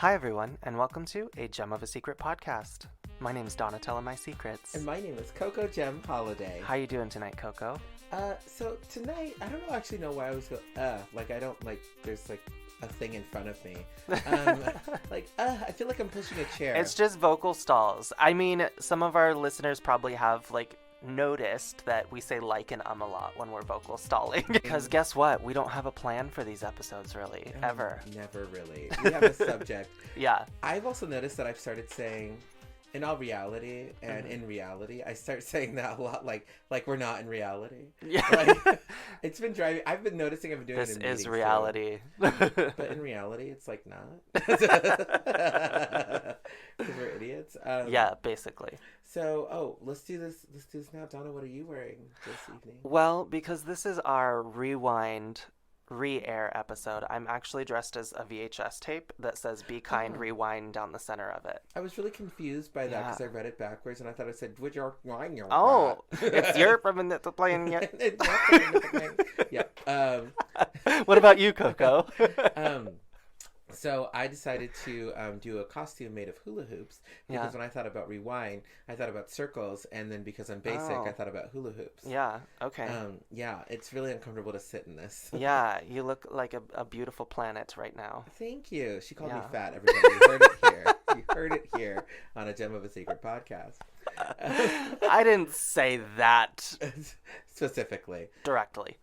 Hi everyone, and welcome to A Gem of a Secret podcast. My name is Donna telling my secrets. And my name is Coco Gem Holiday. How you doing tonight, Coco? So tonight, I don't actually know why I was there's like a thing in front of me. I feel like I'm pushing a chair. It's just vocal stalls. I mean, some of our listeners probably have, noticed that we say and a lot when we're vocal stalling. Because guess what? We don't have a plan for these episodes, really, ever. Never really. We have a subject. Yeah. I've also noticed that I've started saying, in all reality and in reality, I start saying that a lot, like we're not in reality. Yeah. It's been driving. I've been noticing. I've been doing this it in is meetings, reality. But in reality, it's like not. Because we're idiots. Yeah, basically. So, let's do this. Let's do this now. Donna, what are you wearing this evening? Well, because this is our rewind re-air episode, I'm actually dressed as a VHS tape that says "Be kind, rewind" down the center of it. I was really confused by that because I read it backwards and I thought it said "Would your Oh, it's your from the playing yet. Yeah. What about you, Coco? So I decided to do a costume made of hula hoops because when I thought about rewind, I thought about circles, and then because I'm basic, I thought about hula hoops. Yeah. Okay. It's really uncomfortable to sit in this. Yeah, you look like a beautiful planet right now. Thank you. She called me fat. Everybody, you heard it here. You heard it here on a Gem of a Secret podcast. I didn't say that specifically. Directly.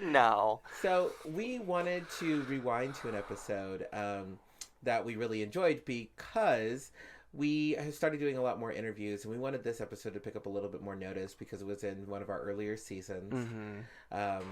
No. So we wanted to rewind to an episode that we really enjoyed because we have started doing a lot more interviews, and we wanted this episode to pick up a little bit more notice because it was in one of our earlier seasons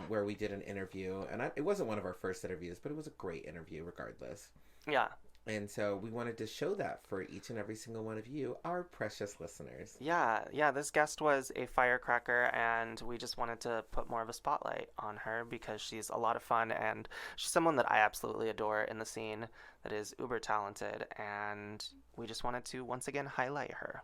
where we did an interview. And it wasn't one of our first interviews, but it was a great interview regardless. Yeah. And so we wanted to show that for each and every single one of you, our precious listeners. Yeah, this guest was a firecracker, and we just wanted to put more of a spotlight on her because she's a lot of fun, and she's someone that I absolutely adore in the scene that is uber talented, and we just wanted to once again highlight her.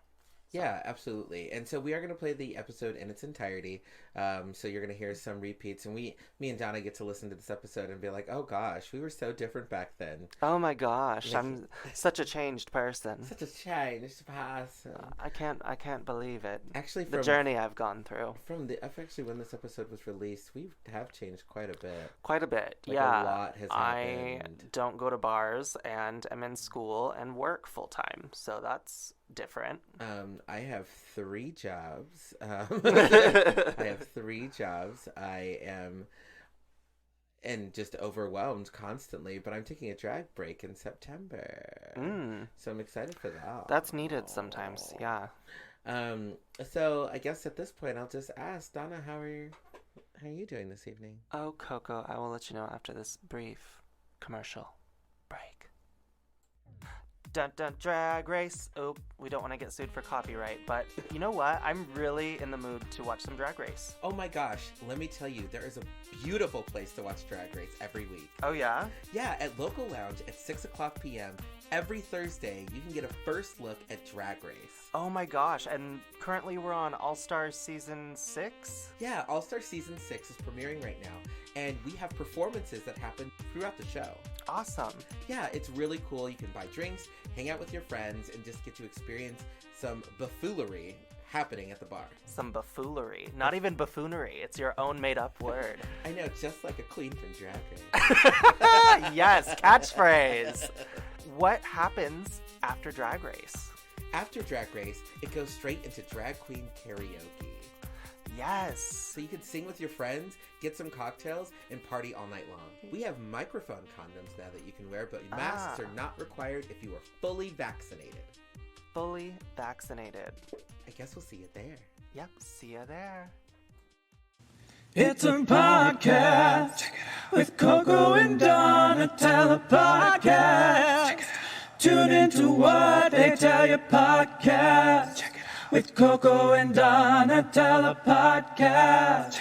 Yeah, absolutely. And so we are going to play the episode in its entirety. So you're going to hear some repeats. And me and Donna get to listen to this episode and be like, oh gosh, we were so different back then. Oh my gosh, I'm such a changed person. Such a changed person. I can't believe it. Actually, the journey I've gone through. Actually, when this episode was released, we have changed quite a bit. Quite a bit, A lot has happened. I don't go to bars and am in school and work full time, so that's different. I have 3 jobs. I am just overwhelmed constantly, but I'm taking a drag break in September. So I'm excited for that. That's needed sometimes, yeah. So I guess at this point I'll just ask Donna, how are you doing this evening? Oh, Coco, I will let you know after this brief commercial break. Dun dun, Drag Race. Oh, we don't want to get sued for copyright, but you know what? I'm really in the mood to watch some Drag Race. Oh my gosh, let me tell you, there is a beautiful place to watch Drag Race every week. Oh yeah? Yeah, at Local Lounge at 6 o'clock p.m. every Thursday, you can get a first look at Drag Race. Oh my gosh, and currently we're on All-Stars Season 6? Yeah, All-Star Season 6 is premiering right now, and we have performances that happen throughout the show. Awesome. Yeah, it's really cool. You can buy drinks, hang out with your friends, and just get to experience some buffoonery happening at the bar. Some buffoonery. Not even buffoonery. It's your own made-up word. I know, just like a queen from Drag Race. Yes, catchphrase. What happens after Drag Race? After Drag Race, it goes straight into drag queen karaoke. Yes. So you can sing with your friends, get some cocktails, and party all night long. We have microphone condoms now that you can wear, but masks are not required if you are fully vaccinated. Fully vaccinated. I guess we'll see you there. Yep, see you there. It's a podcast with Coco and Donna, tell a podcast. Tune into What They Tell You podcast. With Coco and Donna, tell a podcast.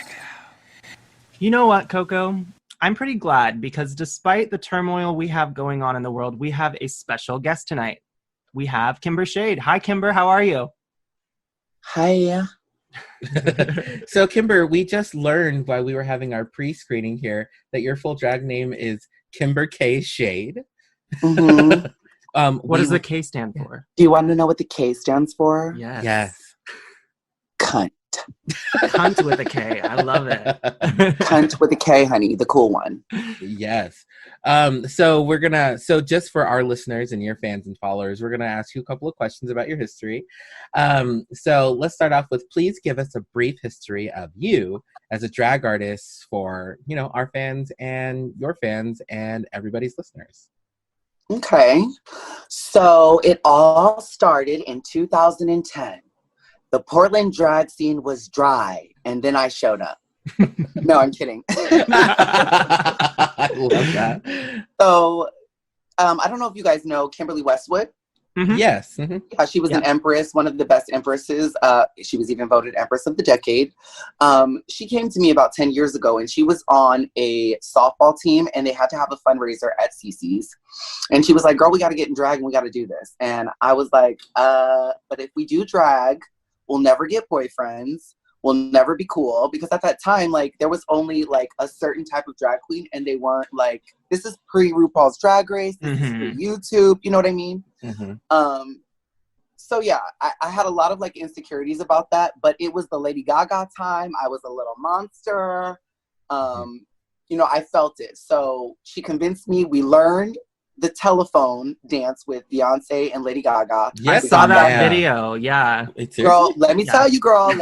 You know what, Coco? I'm pretty glad because despite the turmoil we have going on in the world, we have a special guest tonight. We have Kimber Shade. Hi, Kimber. How are you? Hi. So, Kimber, we just learned while we were having our pre-screening here that your full drag name is Kimber K Shade. Mm-hmm. What does the K stand for? Do you want to know what the K stands for? Yes. Yes. Cunt. Cunt with a K. I love it. Cunt with a K, honey. The cool one. Yes. So just for our listeners and your fans and followers, we're gonna ask you a couple of questions about your history. So let's start off with, please give us a brief history of you as a drag artist for, our fans and your fans and everybody's listeners. Okay. So it all started in 2010. The Portland drag scene was dry, and then I showed up. No, I'm kidding. I love that. So, I don't know if you guys know Kimberly Westwood. Mm-hmm. Yes. Mm-hmm. Yeah, she was an empress, one of the best empresses. She was even voted Empress of the Decade. She came to me about 10 years ago, and she was on a softball team, and they had to have a fundraiser at CC's. And she was like, girl, we got to get in drag, and we got to do this. And I was like, but if we do drag, we'll never get boyfriends. We'll never be cool. Because at that time, like, there was only, like, a certain type of drag queen, and they weren't, like, this is pre-RuPaul's Drag Race. This is pre-YouTube. You know what I mean? Mm-hmm. So yeah, I had a lot of like insecurities about that, but it was the Lady Gaga time. I was a little monster. I felt it. So she convinced me. We learned the telephone dance with Beyonce and Lady Gaga. Yes, I saw that video. Yeah. Girl, let me tell you, girl.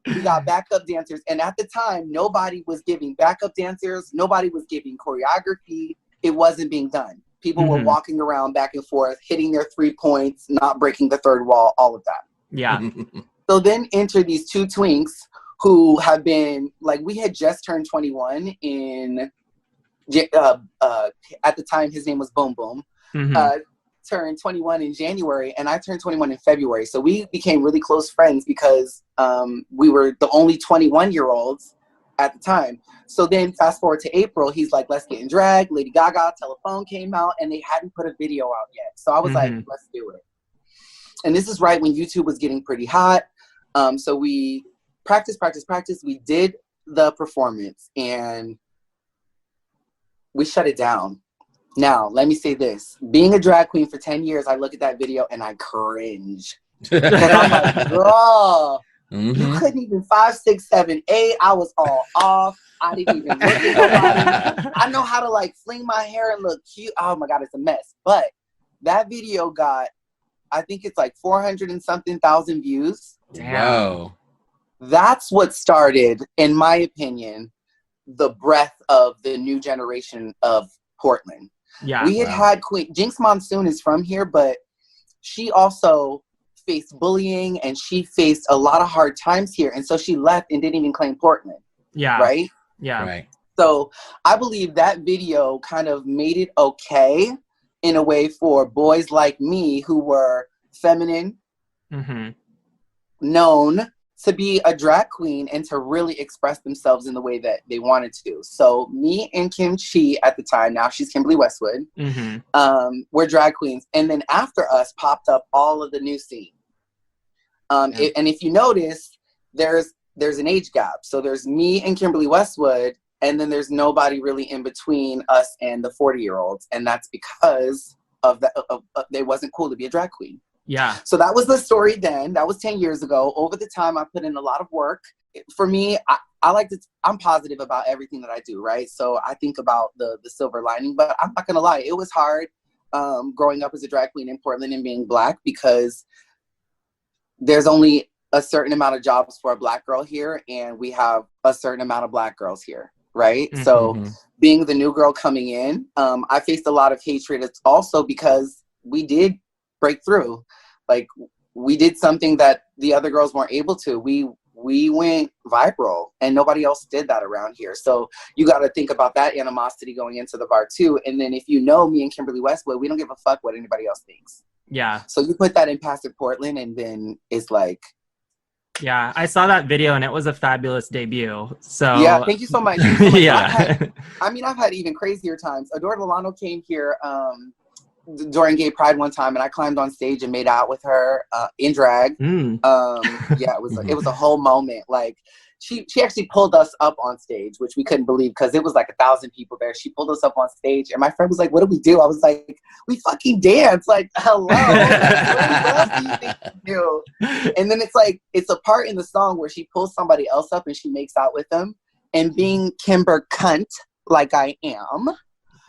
We got backup dancers. And at the time, nobody was giving backup dancers. Nobody was giving choreography. It wasn't being done. People were walking around back and forth, hitting their 3 points, not breaking the third wall, all of that. Yeah. So then enter these two twinks who have been, like, we had just turned 21 in, at the time, his name was Boom Boom. Turned 21 in January, and I turned 21 in February. So we became really close friends because we were the only 21-year-olds at the time. So then fast forward to April, he's like, let's get in drag. Lady Gaga, Telephone came out, and they hadn't put a video out yet. So I was like, let's do it. And this is right when YouTube was getting pretty hot. So we practiced. We did the performance, and we shut it down. Now, let me say this. Being a drag queen for 10 years, I look at that video and I cringe. Because I'm like, girl, you couldn't even 5, 6, 7, 8. I was all off. I didn't even look at nobody. I know how to like fling my hair and look cute. Oh my God, it's a mess. But that video got, I think it's like 400 and something thousand views. Wow. That's what started, in my opinion, the breath of the new generation of Portland. Yeah. We had Queen Jinx Monsoon is from here, but she also faced bullying and she faced a lot of hard times here. And so she left and didn't even claim Portland. Yeah. Right? Yeah. Right. So I believe that video kind of made it okay in a way for boys like me who were feminine, known to be a drag queen and to really express themselves in the way that they wanted to. So me and Kim Chi at the time, now she's Kimberly Westwood, were drag queens. And then after us popped up all of the new scene. And if you notice, there's an age gap. So there's me and Kimberly Westwood, and then there's nobody really in between us and the 40-year-olds. And that's because of that. They wasn't cool to be a drag queen. Yeah. So that was the story then. That was 10 years ago. Over the time, I put in a lot of work. For me, I like to, I'm positive about everything that I do, right? So I think about the silver lining, but I'm not going to lie. It was hard growing up as a drag queen in Portland and being Black, because there's only a certain amount of jobs for a Black girl here, and we have a certain amount of Black girls here, right? So being the new girl coming in, I faced a lot of hatred. It's also because we did break through. Like, we did something that the other girls weren't able to. We went viral, and nobody else did that around here. So you got to think about that animosity going into the bar too. And then if you know me and Kimberly Westwood, we don't give a fuck what anybody else thinks. Yeah. So you put that in Passive Portland, and then it's like, yeah, I saw that video and it was a fabulous debut. So yeah, thank you so much. Yeah. I've had even crazier times. Adore Delano came here during Gay Pride one time, and I climbed on stage and made out with her in drag. Yeah, it was a whole moment. Like, she actually pulled us up on stage, which we couldn't believe because it was like 1,000 people there. She pulled us up on stage, and my friend was like, "What do we do?" I was like, "We fucking dance!" Like, hello, like, what else do you think we do? And then it's a part in the song where she pulls somebody else up and she makes out with them. And being Kimber cunt like I am,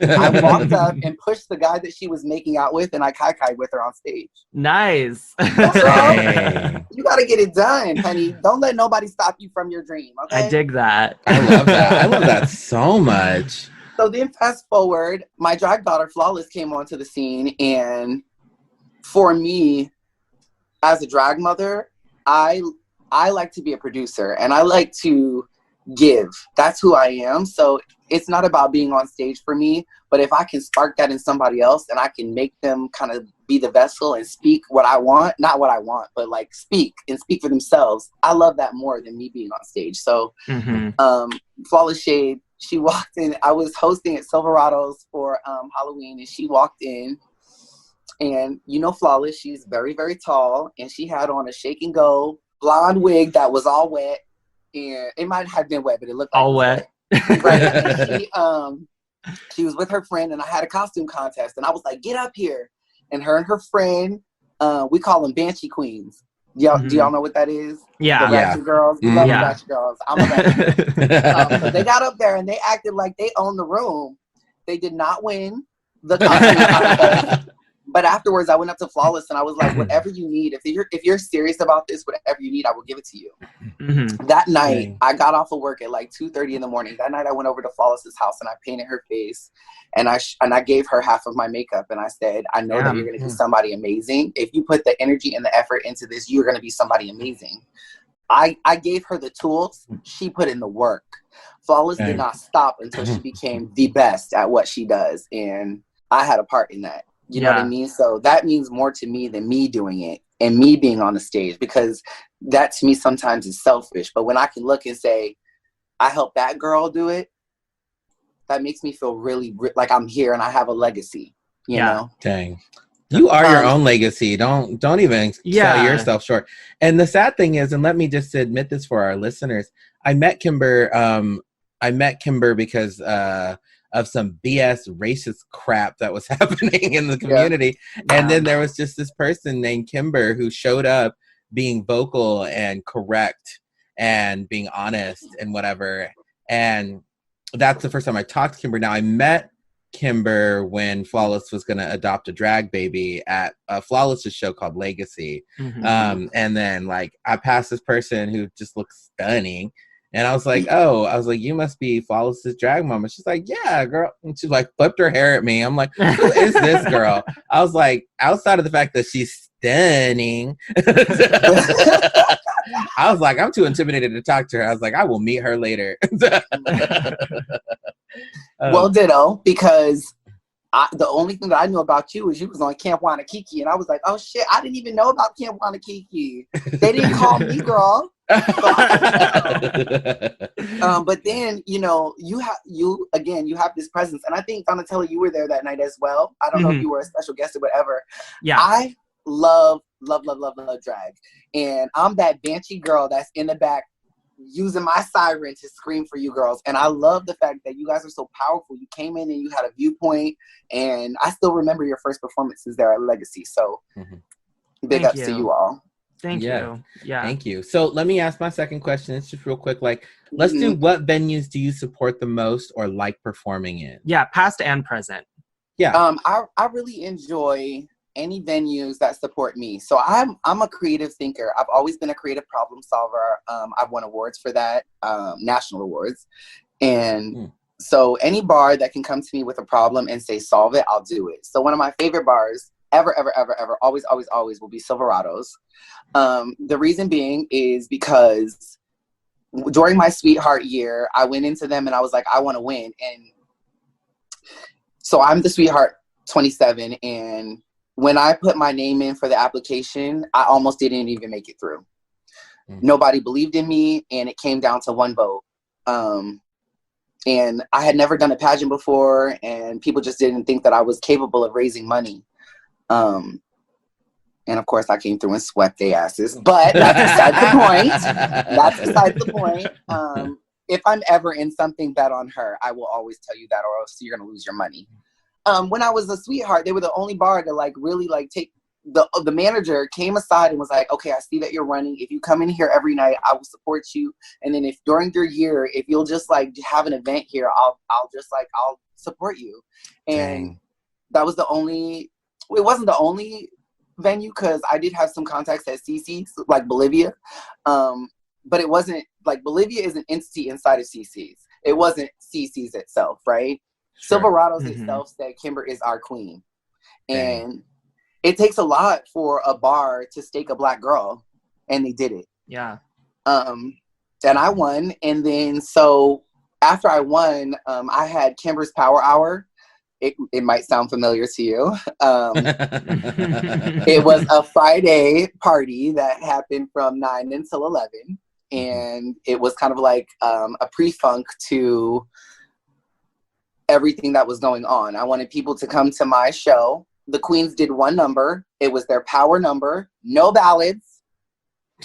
I walked up and pushed the guy that she was making out with, and I kai-kai'd with her on stage. Nice. You got to get it done, honey. Don't let nobody stop you from your dream, okay? I dig that. I love that. I love that so much. So then fast forward, my drag daughter, Flawless, came onto the scene. And for me, as a drag mother, I like to be a producer, and I like to give. That's who I am. So it's not about being on stage for me, but if I can spark that in somebody else and I can make them kind of be the vessel and speak what I want, not what I want, but like speak for themselves, I love that more than me being on stage. So Flawless Shade, she walked in. I was hosting at Silverado's for Halloween, and she walked in, and Flawless, she's very, very tall, and she had on a shake and go blonde wig that was all wet, and it might have been wet, but it looked like all wet. Right. She was with her friend, and I had a costume contest, and I was like, "Get up here!" And her friend, we call them Banshee Queens. Do y'all know what that is? Yeah. The Ratchet Girls. We love the Ratchet Girls. I'm a Ratchet. So they got up there and they acted like they owned the room. They did not win the costume contest. But afterwards, I went up to Flawless and I was like, "Whatever you need, if you're serious about this, whatever you need, I will give it to you." That night, I got off of work at like 2:30 in the morning. That night, I went over to Flawless's house and I painted her face, and I gave her half of my makeup, and I said, "I know that you're going to be somebody amazing. If you put the energy and the effort into this, you're going to be somebody amazing." I gave her the tools. She put in the work. Flawless did not stop until she became the best at what she does, and I had a part in that. You know what I mean? So that means more to me than me doing it and me being on the stage, because that to me sometimes is selfish. But when I can look and say, I helped that girl do it, that makes me feel really like I'm here and I have a legacy, you know? Dang. You are your own legacy. Don't even sell yourself short. And the sad thing is, and let me just admit this for our listeners, I met Kimber because of some BS racist crap that was happening in the community. And then there was just this person named Kimber who showed up being vocal and correct and being honest and whatever. And that's the first time I talked to Kimber. Now, I met Kimber when Flawless was going to adopt a drag baby at Flawless's show called Legacy. And then like I passed this person who just looks stunning. And I was like, you must be Flawless's drag mom. And she's like, yeah, girl. And she like flipped her hair at me. I'm like, who is this girl? I was like, outside of the fact that she's stunning, I was like, I'm too intimidated to talk to her. I was like, I will meet her later. Well, ditto, because the only thing that I knew about you was you was on Camp Wanakiki. And I was like, oh shit, I didn't even know about Camp Wanakiki. They didn't call me, girl. But then you have this presence, and I think Donatella, you were there that night as well. I don't know if you were a special guest or whatever. I love drag, and I'm that banshee girl that's in the back using my siren to scream for you girls. And I love the fact that you guys are so powerful. You came in and you had a viewpoint, and I still remember your first performances there at Legacy. So big ups to you all. Thank you. Yeah. Thank you. So let me ask my second question. It's just real quick. Like, let's do, what venues do you support the most or like performing in? Yeah, past and present. Yeah. I really enjoy any venues that support me. So I'm a creative thinker. I've always been a creative problem solver. I've won awards for that, national awards. And so any bar that can come to me with a problem and say, solve it, I'll do it. So one of my favorite bars ever, always will be Silverado's. The reason being is because during my sweetheart year, I went into them and I was like, I want to win. And so I'm the sweetheart 27. And when I put my name in for the application, I almost didn't even make it through. Nobody believed in me, and it came down to one vote. And I had never done a pageant before, and people just didn't think that I was capable of raising money. And And of course, I came through and swept their asses. But that's beside the point. That's beside the point. If I'm ever in something bad on her, I will always tell you that, or else you're gonna lose your money. When I was a Sweetheart, they were the only bar to like really like take the manager came aside and was like, okay, I see that you're running. If you come in here every night, I will support you. And then if during your year, if you'll just like have an event here, I'll support you. And Dang. that was it wasn't the only venue, because I did have some contacts at CC's, like Bolivia. But it wasn't like Bolivia is an entity inside of CC's. It wasn't CC's itself, right? Sure. Silverado's itself said Kimber is our queen. Dang. And it takes a lot for a bar to stake a Black girl, and they did it. Yeah. And I won. And then so after I won, I had Kimber's Power Hour. It might sound familiar to you. It was a Friday party that happened from 9 until 11. And it was kind of like a pre-funk to everything that was going on. I wanted people to come to my show. The Queens did one number. It was their power number. No ballads.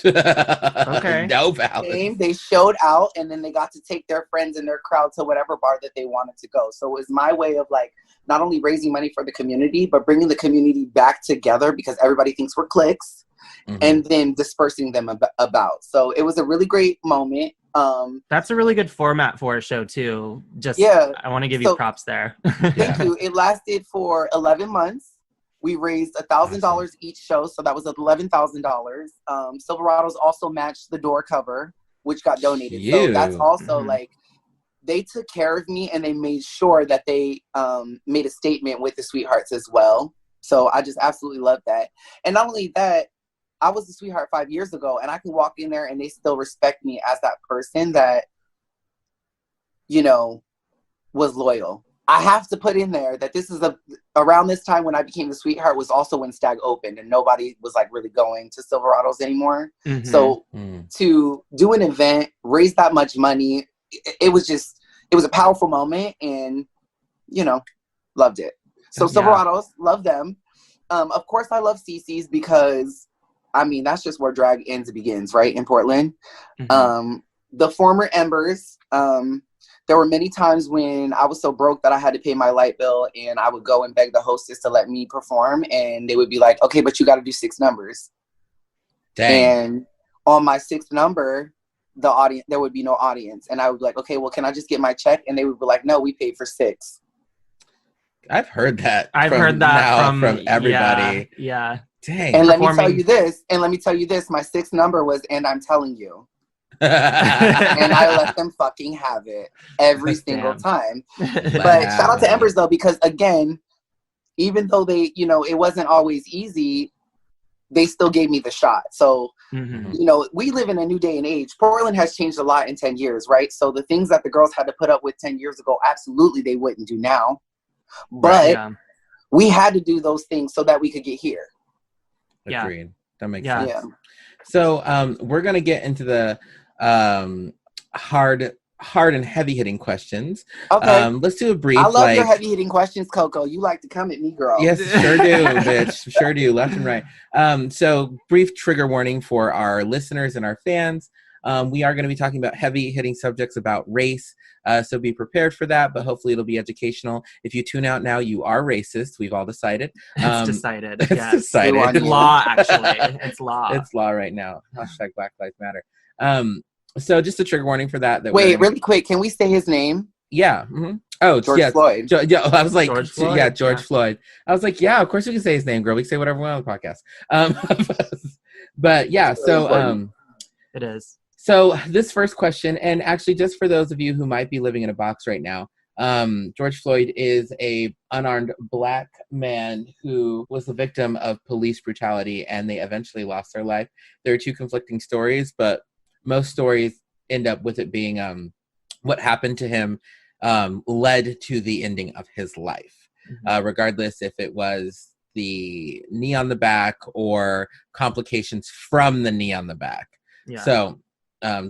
Okay. No ballads. They showed out, and then they got to take their friends and their crowd to whatever bar that they wanted to go. So it was my way of like not only raising money for the community, but bringing the community back together, because everybody thinks we're cliques, and then dispersing them about. So it was a really great moment. That's a really good format for a show too. I want to give you props there. Thank you. It lasted for 11 months. We raised $1,000 each show, so that was $11,000. Silverado's also matched the door cover, which got donated. So that's also like, they took care of me, and they made sure that they made a statement with the Sweethearts as well. So I just absolutely love that. And not only that, I was a Sweetheart 5 years ago, and I can walk in there and they still respect me as that person that, was loyal. I have to put in there that this is around this time when I became the Sweetheart was also when Stag opened, and nobody was like really going to Silverado's anymore. So to do an event, raise that much money, it was a powerful moment, and loved it. So Silverado's, love them. Of course I love CC's, because I mean, that's just where drag ends and begins, right? In Portland. The former Embers, there were many times when I was so broke that I had to pay my light bill, and I would go and beg the hostess to let me perform, and they would be like, okay, but you got to do 6 numbers. Dang. And on my 6th number, there would be no audience. And I would be like, okay, well, can I just get my check? And they would be like, no, we paid for 6. I've heard that. from everybody. Yeah. Dang. And let me tell you this, my 6th number was, and I'm telling you. And I let them fucking have it every single time. But shout out to Embers though, because again, even though they, it wasn't always easy, they still gave me the shot. So, we live in a new day and age. Portland has changed a lot in 10 years, right? So the things that the girls had to put up with 10 years ago, absolutely they wouldn't do now. But we had to do those things so that we could get here. Agreed. That makes sense. Yeah. So we're going to get into the hard and heavy hitting questions. Okay. Let's do a brief. I love your heavy hitting questions, Coco. You like to come at me, girl. Yes, sure do, bitch. Sure do. Left and right. So brief trigger warning for our listeners and our fans. We are going to be talking about heavy hitting subjects about race. So be prepared for that, but hopefully it'll be educational. If you tune out now, you are racist. We've all decided. It's decided. It's decided. It's law, actually. It's law. It's law right now. # Black Lives Matter. So just a trigger warning for that. Wait, really quick. Can we say his name? Yeah. Oh, George Floyd. I was like, George Floyd. George Floyd. I was like, yeah, of course we can say his name, girl. We can say whatever we want on the podcast. But yeah, so it is. So this first question, and actually just for those of you who might be living in a box right now, George Floyd is a unarmed Black man who was the victim of police brutality, and they eventually lost their life. There are 2 conflicting stories, but most stories end up with it being what happened to him led to the ending of his life, regardless if it was the knee on the back or complications from the knee on the back. Yeah. So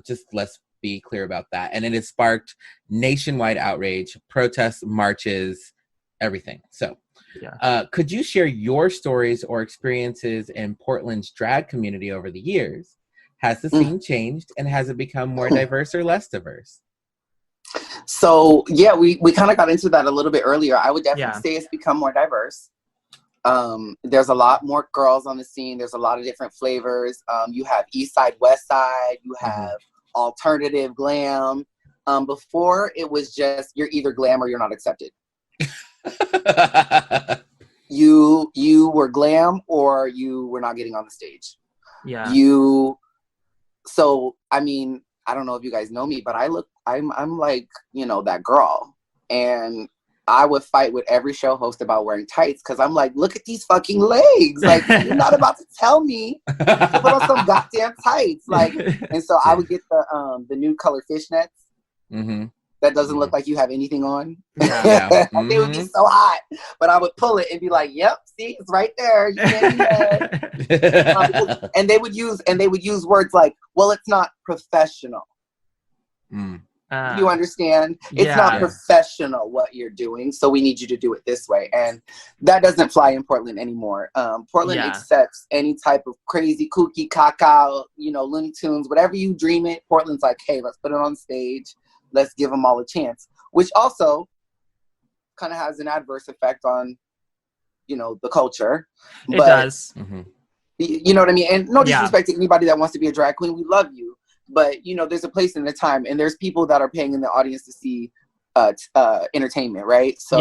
just let's be clear about that. And it has sparked nationwide outrage, protests, marches, everything. So Yeah. could you share your stories or experiences in Portland's drag community over the years? Has the scene changed, and has it become more diverse or less diverse? So yeah, we kind of got into that a little bit earlier. I would definitely Yeah. say it's become more diverse. There's a lot more girls on the scene. There's a lot of different flavors. You have East Side, West Side. You have alternative glam. Before it was just you're either glam or you're not accepted. You were glam or you were not getting on the stage. Yeah. So I mean, I don't know if you guys know me, but I'm like, you know, that girl. And I would fight with every show host about wearing tights because I'm like, look at these fucking legs. Like, you're not about to tell me to put on some goddamn tights. Like, and so I would get the nude color fishnets. That doesn't look like you have anything on. Yeah. They would be so hot. But I would pull it and be like, yep, see, it's right there. You can't do that. And they would use words like, well, it's not professional. You understand? It's not professional what you're doing, so we need you to do it this way. And that doesn't fly in Portland anymore. Portland accepts any type of crazy, kooky, caca, you know, Looney Tunes, whatever you dream it. Portland's like, hey, let's put it on stage. Let's give them all a chance, which also kind of has an adverse effect on, you know, the culture. It does. You know what I mean? And no disrespect to anybody that wants to be a drag queen. We love you. But, you know, there's a place and a time, and there's people that are paying in the audience to see entertainment, right? So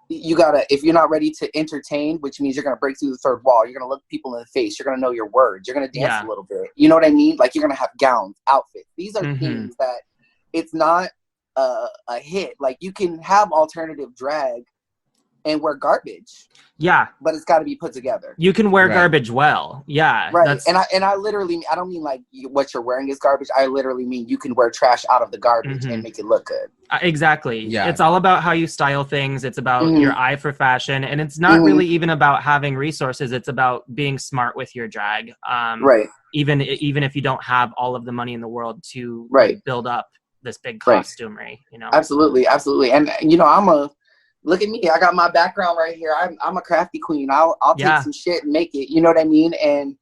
you gotta, if you're not ready to entertain, which means you're gonna break through the third wall, you're gonna look people in the face, you're gonna know your words, you're gonna dance a little bit. You know what I mean? Like, you're gonna have gowns, outfits. These are things that it's not a hit. Like, you can have alternative drag and wear garbage. Yeah. But it's got to be put together. You can wear garbage well. Yeah. Right. And I literally, I don't mean like what you're wearing is garbage. I literally mean you can wear trash out of the garbage and make it look good. Exactly. Yeah. It's all about how you style things. It's about your eye for fashion. And it's not really even about having resources. It's about being smart with your drag. Right. Even if you don't have all of the money in the world to build up this big costumery, you know? Absolutely. Absolutely. And, you know, look at me. I got my background right here. I'm a crafty queen. I'll take some shit and make it. You know what I mean? And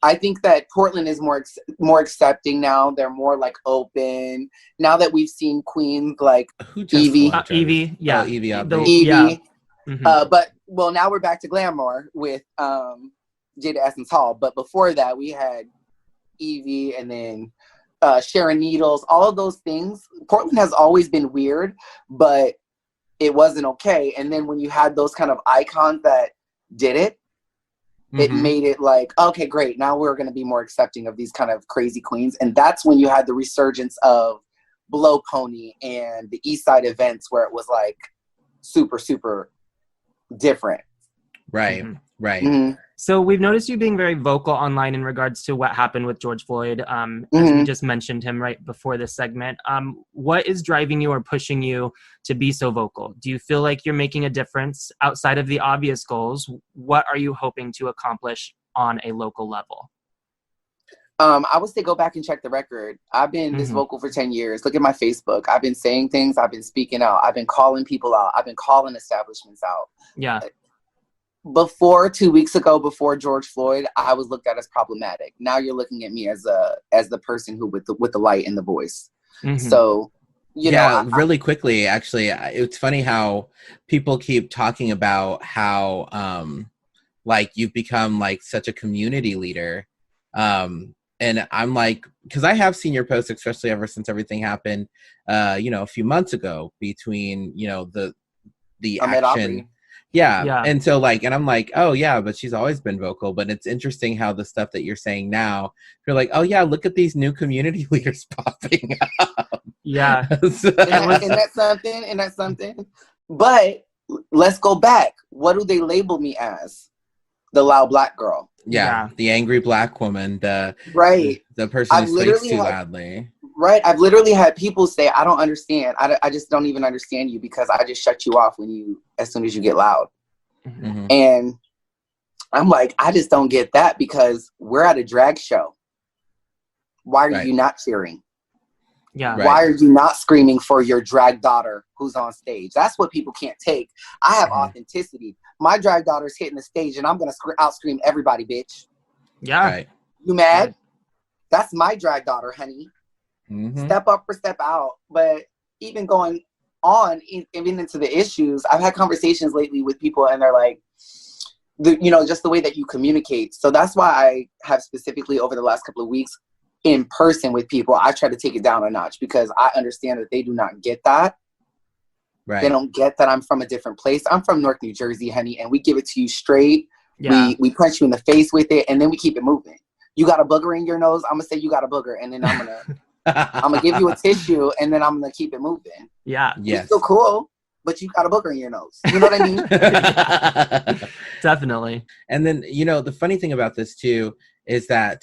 I think that Portland is more accepting now. They're more like open now that we've seen queens like Evie. Evie, yeah, Evie. But well, now we're back to glamour with Jada Essence Hall. But before that, we had Evie and then Sharon Needles. All of those things. Portland has always been weird, but it wasn't okay. And then when you had those kind of icons that did it, it made it like, okay, great. Now we're going to be more accepting of these kind of crazy queens. And that's when you had the resurgence of Blow Pony and the East Side events where it was like super, super different. Right. Right. So we've noticed you being very vocal online in regards to what happened with George Floyd, as we just mentioned him right before this segment. What is driving you or pushing you to be so vocal? Do you feel like you're making a difference outside of the obvious goals? What are you hoping to accomplish on a local level? I would say go back and check the record. I've been this vocal for 10 years. Look at my Facebook. I've been saying things. I've been speaking out. I've been calling people out. I've been calling establishments out. Yeah. Before 2 weeks ago, before George Floyd, I was looked at as problematic. Now you're looking at me as the person who with the light and the voice. So, you know, really quickly, actually, it's funny how people keep talking about how like you've become like such a community leader. And I'm like, because I have seen your posts, especially ever since everything happened, you know, a few months ago between, you know, the action. Yeah. And so like, and I'm like, oh yeah, but she's always been vocal. But it's interesting how the stuff that you're saying now, you're like, oh yeah, look at these new community leaders popping up. Yeah. And that's something. But let's go back. What do they label me as? The loud black girl. Yeah. The angry black woman. The person who speaks too loudly. Right. I've literally had people say, I don't understand. I just don't even understand you because I just shut you off as soon as you get loud. And I'm like, I just don't get that because we're at a drag show. Why are you not cheering? Yeah. Right. Why are you not screaming for your drag daughter who's on stage? That's what people can't take. I have authenticity. My drag daughter's hitting the stage and I'm going to out scream everybody, bitch. Yeah. Right. You mad? That's my drag daughter, honey. Step up or step out. But even going on, even into the issues, I've had conversations lately with people and they're like, just the way that you communicate. So that's why I have specifically over the last couple of weeks in person with people, I try to take it down a notch because I understand that they do not get that. Right. They don't get that I'm from a different place. I'm from North New Jersey, honey, and we give it to you straight. Yeah. We punch you in the face with it, and then we keep it moving. You got a booger in your nose, I'm gonna say you got a booger, and then I'm gonna give you a tissue, and then I'm gonna keep it moving. Yeah. You're Yes. still cool, but you got a booger in your nose. You know what I mean? Definitely. And then, the funny thing about this too is that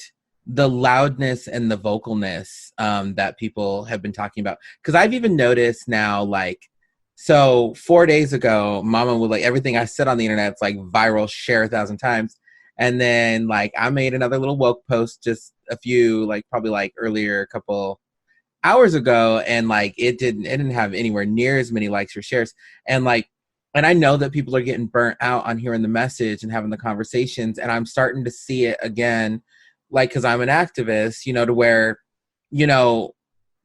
the loudness and the vocalness that people have been talking about. Because I've even noticed now, like, so 4 days ago, Mama would like everything I said on the internet, it's like viral, share 1,000 times. And then like I made another little woke post just a few, like probably like earlier, a couple hours ago, and like it didn't have anywhere near as many likes or shares. And I know that people are getting burnt out on hearing the message and having the conversations, and I'm starting to see it again, like, because I'm an activist, to where,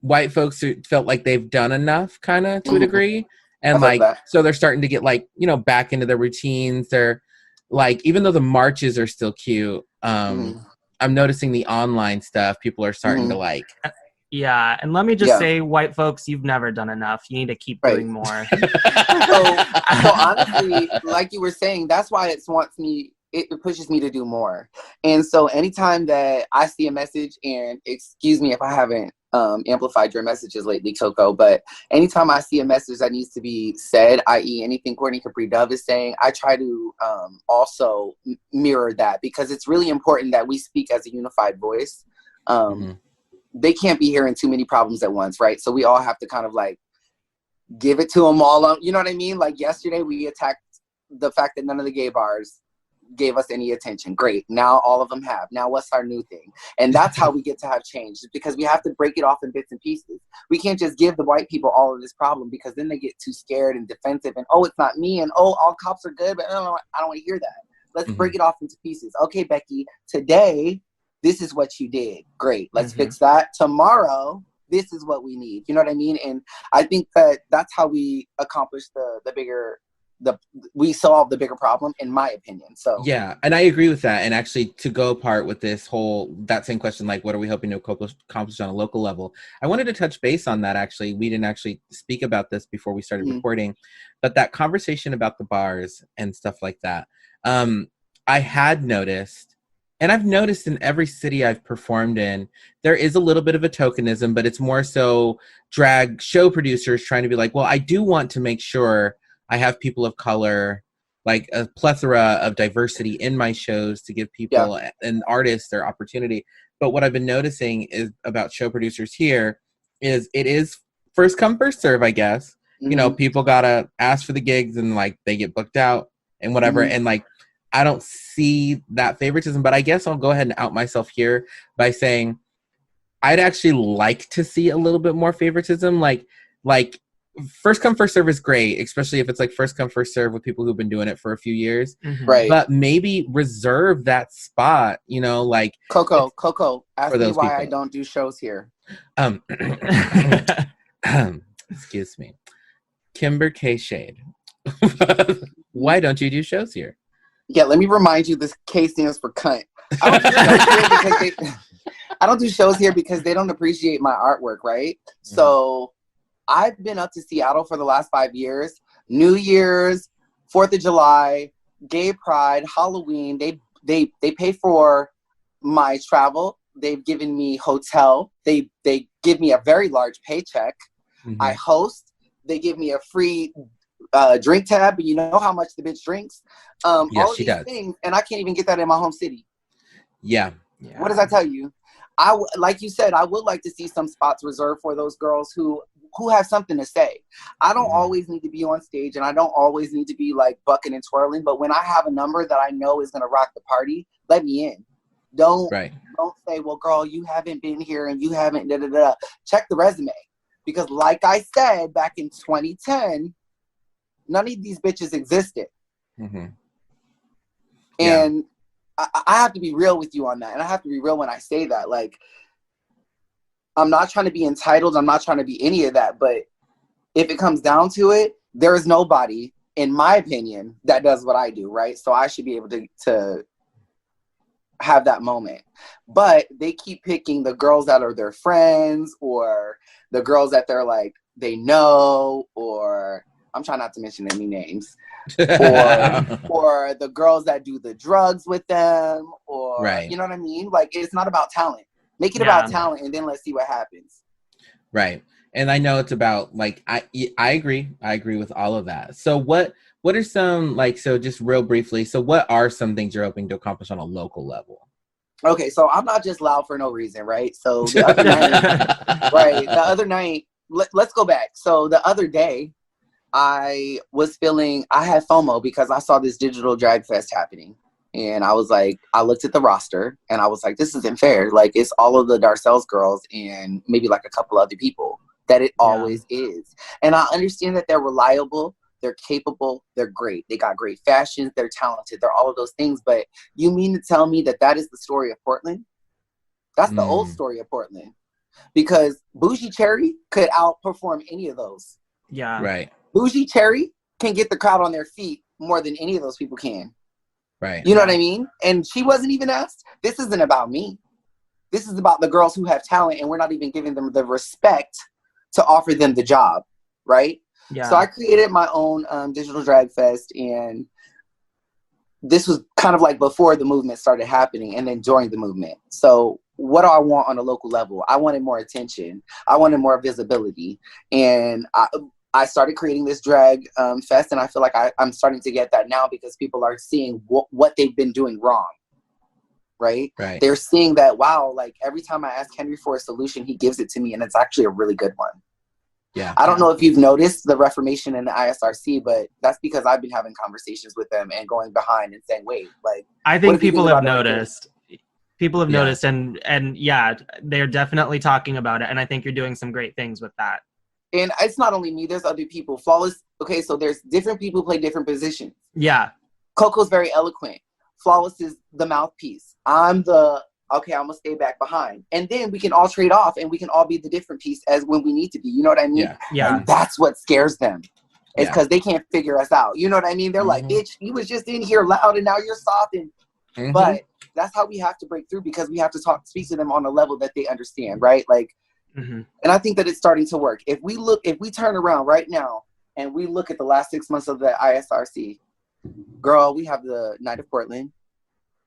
white folks who felt like they've done enough kind of to a degree. And like, so they're starting to get like, back into their routines. They're like, even though the marches are still cute, I'm noticing the online stuff, people are starting to like. Yeah, and let me just say, white folks, you've never done enough. You need to keep doing more. So honestly, like you were saying, that's why it pushes me to do more. And so anytime that I see a message, and excuse me if I haven't amplified your messages lately, Coco, but anytime I see a message that needs to be said, i.e. anything Courtney Capri Dove is saying, I try to also mirror that, because it's really important that we speak as a unified voice. They can't be hearing too many problems at once, right? So we all have to kind of like give it to them all. You know what I mean? Like yesterday we attacked the fact that none of the gay bars gave us any attention. Great. Now all of them have. Now what's our new thing? And that's how we get to have change, because we have to break it off in bits and pieces. We can't just give the white people all of this problem, because then they get too scared and defensive and, oh, it's not me, and oh, all cops are good, but I don't want to hear that. Let's break it off into pieces. Okay, Becky, today, this is what you did. Great. Let's fix that. Tomorrow, this is what we need. You know what I mean? And I think that that's how we accomplish we solve the bigger problem, in my opinion. So yeah, and I agree with that. And actually, to go apart with that same question, like, what are we hoping to accomplish on a local level? I wanted to touch base on that. Actually, we didn't actually speak about this before we started recording, but that conversation about the bars and stuff like that. I had noticed, and I've noticed in every city I've performed in, there is a little bit of a tokenism, but it's more so drag show producers trying to be like, well, I do want to make sure I have people of color, like a plethora of diversity in my shows to give people and artists their opportunity. But what I've been noticing is about show producers here is it is first come, first serve, I guess. People gotta ask for the gigs and like they get booked out and whatever. And like, I don't see that favoritism, but I guess I'll go ahead and out myself here by saying I'd actually like to see a little bit more favoritism. Like first come, first serve is great, especially if it's like first come, first serve with people who've been doing it for a few years. Right. But maybe reserve that spot, like Coco, ask me why people. I don't do shows here. Excuse me. Kimber K Shade. Why don't you do shows here? Yeah, let me remind you, this K stands for cunt. I don't do shows here because they don't appreciate my artwork, right? So I've been up to Seattle for the last 5 years. New Year's, 4th of July, Gay Pride, Halloween. They pay for my travel. They've given me hotel. They give me a very large paycheck. I host. They give me a free drink tab. You know how much the bitch drinks. Yes, all of she these does. things, and I can't even get that in my home city. Yeah. What does that tell you? Like you said, I would like to see some spots reserved for those girls who have something to say. I don't always need to be on stage, and I don't always need to be like bucking and twirling, but when I have a number that I know is going to rock the party, let me in. Don't Don't say, well, girl, you haven't been here and you haven't da-da-da. Check the resume. Because like I said, back in 2010, none of these bitches existed. Mm-hmm. And I have to be real with you on that. And I have to be real when I say that. Like, I'm not trying to be entitled. I'm not trying to be any of that. But if it comes down to it, there is nobody, in my opinion, that does what I do, right? So I should be able to have that moment. But they keep picking the girls that are their friends, or the girls that they're like, they know, or I'm trying not to mention any names, or the girls that do the drugs with them, or, you know what I mean? Like, it's not about talent. Make it about talent, and then let's see what happens. Right. And I know it's about, like, I agree. I agree with all of that. So what are some, like, so just real briefly, so what are some things you're hoping to accomplish on a local level? Okay, so I'm not just loud for no reason, right? So the other night, let's go back. So the other day, I had FOMO because I saw this digital drag fest happening. And I was like, I looked at the roster and I was like, this isn't fair. Like, it's all of the Darcel's girls and maybe like a couple other people that it always is. And I understand that they're reliable, they're capable, they're great. They got great fashions, they're talented, they're all of those things. But you mean to tell me that that is the story of Portland? That's the old story of Portland. Because Bougie Cherry could outperform any of those. Yeah. Right. Bougie Cherry can get the crowd on their feet more than any of those people can. Right. You know what I mean? And she wasn't even asked. This isn't about me. This is about the girls who have talent, and we're not even giving them the respect to offer them the job, right? Yeah. So I created my own digital drag fest, and this was kind of like before the movement started happening and then during the movement. So what do I want on a local level? I wanted more attention. I wanted more visibility. And I started creating this drag fest, and I feel like I'm starting to get that now because people are seeing what they've been doing wrong, right? They're seeing that, wow, like every time I ask Henry for a solution, he gives it to me, and it's actually a really good one. Yeah. I don't know if you've noticed the reformation in the ISRC, but that's because I've been having conversations with them and going behind and saying, wait, like, I think people have noticed. People have noticed, and yeah, they're definitely talking about it, and I think you're doing some great things with that. And it's not only me, there's other people. Flawless, okay, so there's different people who play different positions. Yeah. Coco's very eloquent. Flawless is the mouthpiece. I'm I'm gonna stay back behind. And then we can all trade off and we can all be the different piece as when we need to be. You know what I mean? Yeah. And that's what scares them. It's because they can't figure us out. You know what I mean? They're like, bitch, you was just in here loud and now you're soft. And but that's how we have to break through, because we have to speak to them on a level that they understand, right? Like, and I think that it's starting to work. If we turn around right now and we look at the last 6 months of the ISRC, girl, we have the Night of Portland.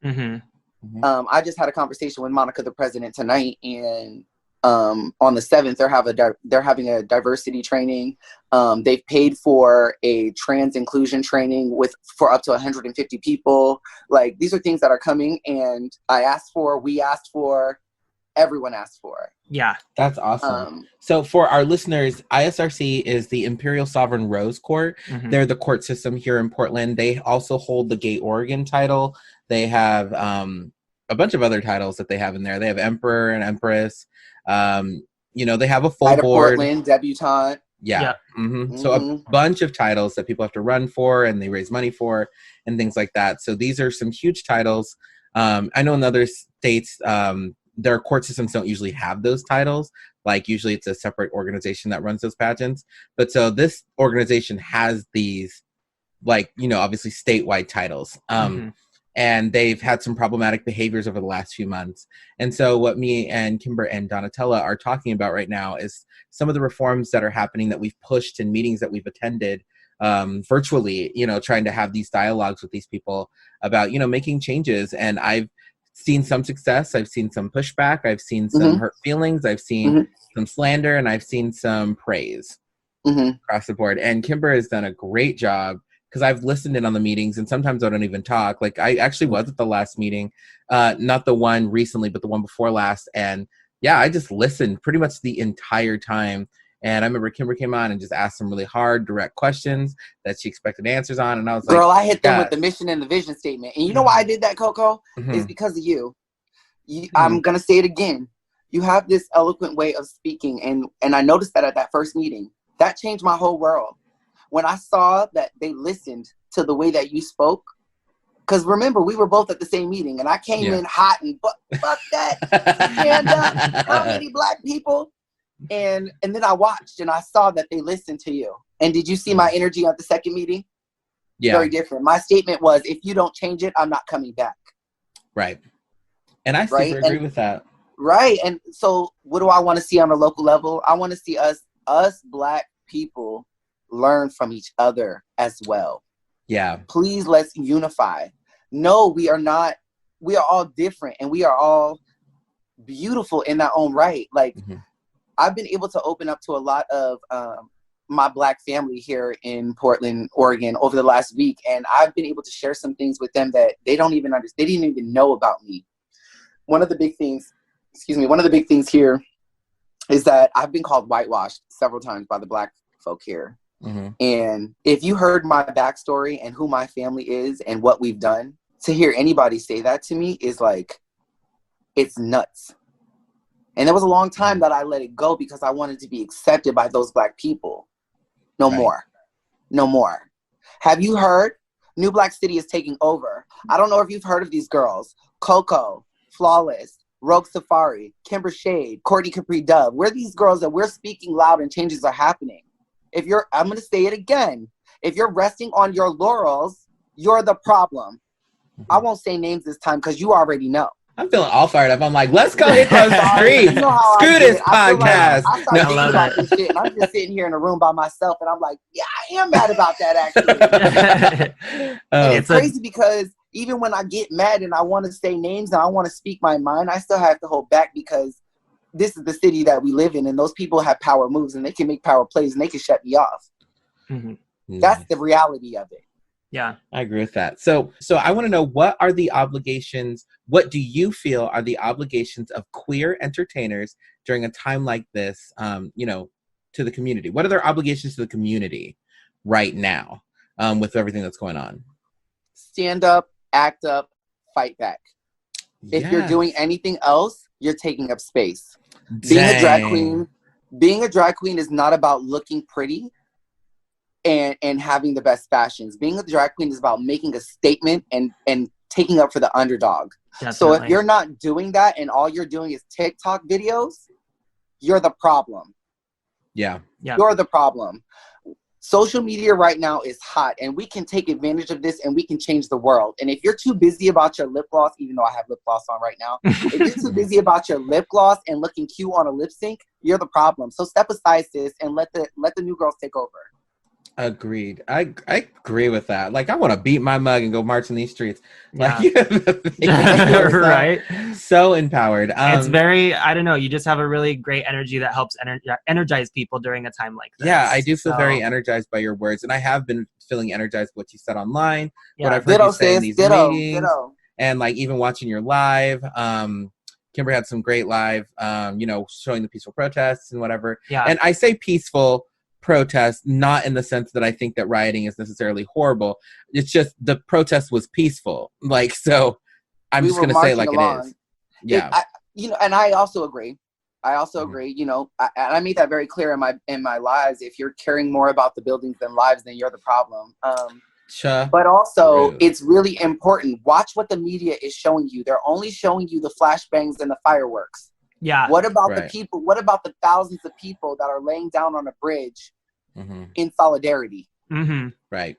I just had a conversation with Monica, the president, tonight, and on the 7th, they're having a diversity training. They've paid for a trans inclusion training for up to 150 people. Like, these are things that are coming, and we asked for, everyone asked for. Yeah. That's awesome. So for our listeners, ISRC is the Imperial Sovereign Rose Court. They're the court system here in Portland. They also hold the Gay Oregon title. They have a bunch of other titles that they have in there. They have Emperor and Empress. They have a full Night of board. Portland, debutante. Yeah. So a bunch of titles that people have to run for and they raise money for and things like that. So these are some huge titles. I know in other states, their court systems don't usually have those titles. Like, usually it's a separate organization that runs those pageants. But so this organization has these, like, obviously statewide titles. And they've had some problematic behaviors over the last few months. And so what me and Kimber and Donatella are talking about right now is some of the reforms that are happening that we've pushed in meetings that we've attended virtually, trying to have these dialogues with these people about, making changes. And I've seen some success. I've seen some pushback. I've seen some hurt feelings. I've seen some slander, and I've seen some praise across the board. And Kimber has done a great job, because I've listened in on the meetings, and sometimes I don't even talk. Like, I actually was at the last meeting, not the one recently, but the one before last. And yeah, I just listened pretty much the entire time. And I remember Kimber came on and just asked some really hard, direct questions that she expected answers on. And I was like, girl, I hit them with the mission and the vision statement. And you know why I did that, Coco? It's because of you. I'm gonna say it again. You have this eloquent way of speaking, and I noticed that at that first meeting. That changed my whole world. When I saw that they listened to the way that you spoke, because remember, we were both at the same meeting, and I came in hot and fuck that, stand up, how many black people? And then I watched and I saw that they listened to you. And did you see my energy at the second meeting? Yeah. Very different. My statement was, if you don't change it, I'm not coming back. Right. And I super agree with that. Right. And so what do I want to see on a local level? I want to see us black people learn from each other as well. Yeah. Please, let's unify. No, we are not. We are all different, and we are all beautiful in our own right. Like, I've been able to open up to a lot of my black family here in Portland, Oregon over the last week, and I've been able to share some things with them that they don't even understand. They didn't even know about me. One of the big things here is that I've been called whitewashed several times by the black folk here. And if you heard my backstory and who my family is and what we've done, to hear anybody say that to me is like, it's nuts. And there was a long time that I let it go because I wanted to be accepted by those black people. No more. No more. Have you heard? New Black City is taking over. I don't know if you've heard of these girls. Coco, Flawless, Rogue Safari, Kimber Shade, Courtney Capri Dove. We're these girls that we're speaking loud and changes are happening. I'm going to say it again. If you're resting on your laurels, you're the problem. I won't say names this time because you already know. I'm feeling all fired up. I'm like, let's go hit those streets. You know Screw this podcast. I started thinking about this shit, and I'm just sitting here in a room by myself, and I'm like, yeah, I am mad about that, actually. It's crazy because even when I get mad and I want to say names and I want to speak my mind, I still have to hold back because this is the city that we live in, and those people have power moves, and they can make power plays, and they can shut me off. That's the reality of it. Yeah, I agree with that. So I want to know, what do you feel are the obligations of queer entertainers during a time like this, to the community? What are their obligations to the community right now with everything that's going on? Stand up, act up, fight back. If you're doing anything else, you're taking up space. Being a drag queen is not about looking pretty and having the best fashions. Being a drag queen is about making a statement and taking up for the underdog. Definitely. So if you're not doing that and all you're doing is TikTok videos, you're the problem. Yeah. You're the problem. Social media right now is hot, and we can take advantage of this, and we can change the world. And if you're too busy about your lip gloss, even though I have lip gloss on right now, if you're too busy about your lip gloss and looking cute on a lip sync, you're the problem. So step aside, sis, and let the new girls take over. Agreed. I agree with that. Like, I want to beat my mug and go march in these streets. Like, right? So empowered. It's very, I don't know, you just have a really great energy that helps energize people during a time like this. Yeah, I do feel very energized by your words, and I have been feeling energized by what you said online, what I've heard you say in these meetings, and like even watching your live. Kimber had some great live, showing the peaceful protests and whatever. Yeah. And I say peaceful protest not in the sense that I think that rioting is necessarily horrible. It's just the protest was peaceful. Like, so I'm just going to say it like it is. Yeah. And I also agree. I made that very clear in my lives. If you're caring more about the buildings than lives, then you're the problem. But also, it's really important. Watch what the media is showing you. They're only showing you the flashbangs and the fireworks. Yeah. What about the people? What about the thousands of people that are laying down on a bridge in solidarity? Right.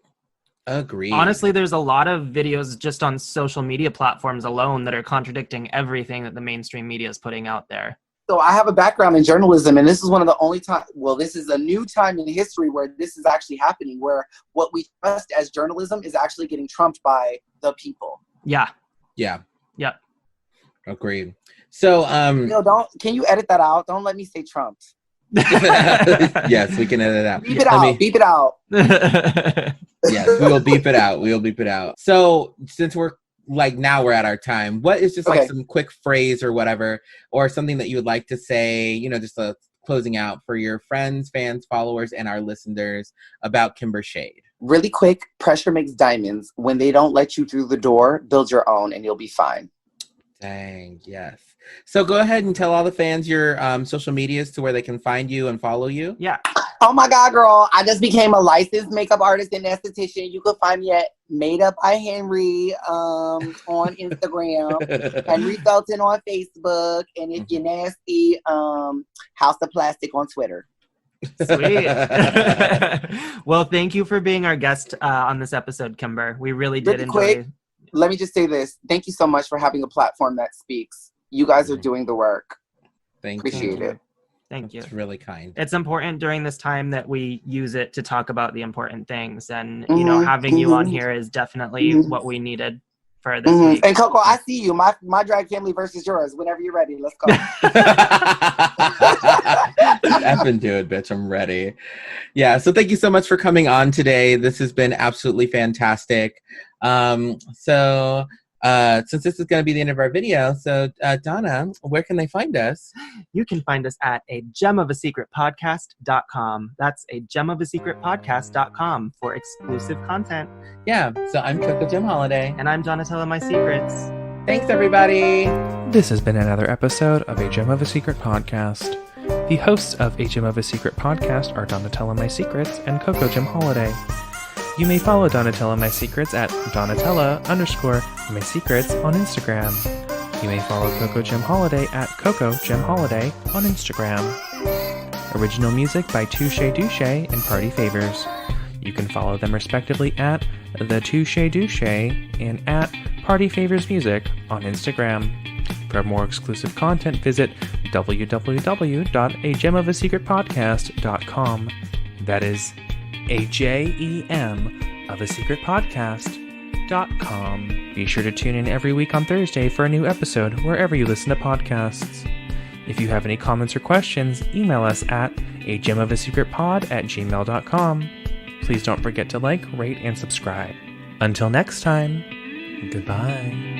Agreed. Honestly, there's a lot of videos just on social media platforms alone that are contradicting everything that the mainstream media is putting out there. So I have a background in journalism, and this is one of the only time, this is a new time in history where this is actually happening, where what we trust as journalism is actually getting trumped by the people. Yeah. Yeah. Yeah. Agreed. So, can you edit that out? Don't let me say trumped. Yes, we can edit it out. Beep it out. Yes, we will beep it out. We will beep it out. So since we're at our time, what is just like some quick phrase or whatever, or something that you would like to say, just a closing out for your friends, fans, followers, and our listeners about Kimber Shade? Really quick, pressure makes diamonds. When they don't let you through the door, build your own and you'll be fine. Dang, yes. So go ahead and tell all the fans your social medias to where they can find you and follow you. Yeah. Oh my God, girl. I just became a licensed makeup artist and esthetician. You can find me at Made Up by Henry on Instagram, Henry Felton on Facebook, and if you're nasty, House of Plastic on Twitter. Sweet. Well, thank you for being our guest on this episode, Kimber. We really did enjoy. Let me just say this. Thank you so much for having a platform that speaks. You guys are doing the work. Appreciate it. Thank you. It's really kind. It's important during this time that we use it to talk about the important things. And, you know, having you on here is definitely what we needed for this week. And Coco, I see you. My drag family versus yours. Whenever you're ready, let's go. F and do it, bitch. I'm ready. Yeah. So thank you so much for coming on today. This has been absolutely fantastic. Since this is going to be the end of our video, so Donna, where can they find us? You can find us at a gemofasecretpodcast.com. That's a gemofasecretpodcast.com for exclusive content. Yeah, so I'm Coco Gem Holiday. And I'm Donatella My Secrets. Thanks, everybody. This has been another episode of A Gem of a Secret podcast. The hosts of A Gem of a Secret podcast are Donatella My Secrets and Coco Gem Holiday. You may follow Donatella My Secrets at Donatella_My Secrets on Instagram. You may follow Coco Gem Holiday at Coco Gem Holiday on Instagram. Original music by Touche Douche and Party Favors. You can follow them respectively at The Touche Douche and at Party Favors Music on Instagram. For more exclusive content, visit www.agemofasecretpodcast.com. That is AJEM of a secret podcast.com. Be sure to tune in every week on Thursday for a new episode wherever you listen to podcasts. If you have any comments or questions, email us at agemofasecretpod@gmail.com. Please don't forget to like, rate, and subscribe. Until next time, goodbye.